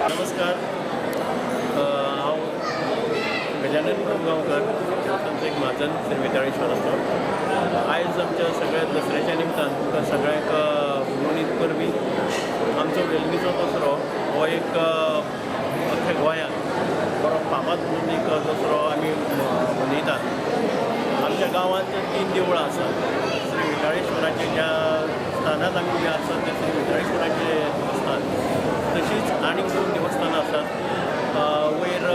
नमस्कार, हांव गजानन गांवकर वसंत एक म्हाजन श्री वेताळेश्वराचो। आयज आमच्या सगळ्या दसऱ्याच्या निमतान तुमकां सगळ्यांक उलोवणीत परबीं आमचो वेलंगीचो दसरो हो एक अख्ख्या गोंयांत बरो फामाद म्हणून एक दसरो आमी मनयतात। आमच्या गांवांत 3 देवळां आसात। श्री वेताळेश्वराचे ज्या स्थानांत आमी जे आसात ते श्री वेताळेश्वराचे देवस्थान, तशीच आनीक 2 देवस्थानां आसात। वयर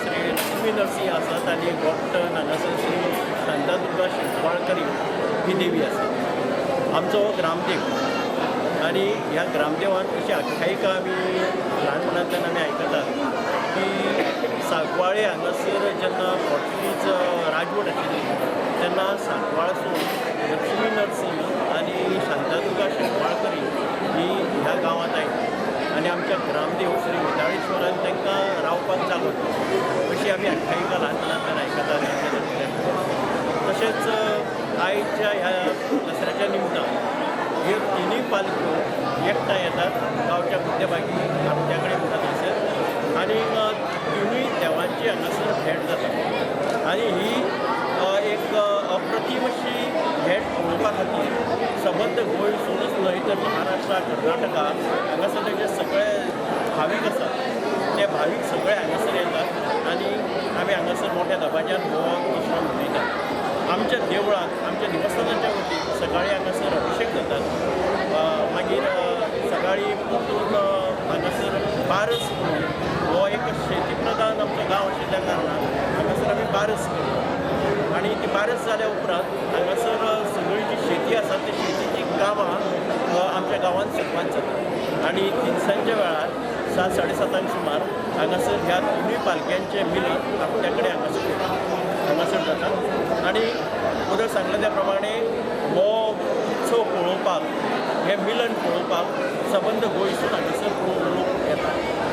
श्री लक्ष्मी नरसिंह आसात आनी गोपटन हांगासर श्री शांतादुर्गा शिरवाळकरी ही देवी आसा। आमचो हो ग्रामदेव आनी ह्या ग्रामदेवान अशी आख्यायिका आमी ल्हानपणांतल्यान आमी आयकतात की सांकवाळे हांगासर जेन्ना पोर्तुगीज राजवट आशिल्ली तेन्ना सांकवाळसून लक्ष्मी नरसिंह आनी शांतादुर्गा शिरवाळकरी ही ह्या गांवांत आयली आनी आमच्या ग्रामदेव श्री वेताळेश्वरान तांकां रावपाक जागो दिलो अशी आमी आख्यायिका ल्हानपणांतल्यान आयकतात। तशेंच आयच्या ह्या दसऱ्याच्या निमतान ह्यो 3 पालख्यो एकठांय येतात गांवच्या मध्यभागी आमच्या कडेन म्हणटा थंयसर आनी 3 देवांची हांगासर भेट जाता आनी ही एक अप्रतीम अशी भेट पळोवपा खातीर सबंद गोंयसूनच न्हय तर महाराष्ट्रा कर्नाटका हांगासरले जे सगळे भावीक आसात ते भावीक सगळे हांगासर येतात आनी आमी हांगासर मोठ्या दबाज्यान हो दसरो मनयतात। आमच्या देवळांत आमच्या देवस्थानाच्या वतीन सकाळीं हांगासर अभिशेक जातात, मागीर सकाळीं परतून हांगासर बारस म्हणून हो एक शेती प्रधान आमचो गांव आशिल्ल्या कारणान हांगासर आमी बारस करतात आनी ती बारस जाल्या उपरांत हांगासर सगळी जी शेती आसा ती शेतीची कामां आमच्या गांवांत सुरवात जाता आनी तिनसांजच्या वेळार 7-7:30 सुमार हांगासर ह्या 3 पालख्यांचें मिलन आपल्या कडेन हांगासर जाता आनी अगोदर सांगले त्या प्रमाणे हो उत्सव पळोवपाक हें मिलन पळोवपाक सबंद गोंयसून हांगासर लोक येतात।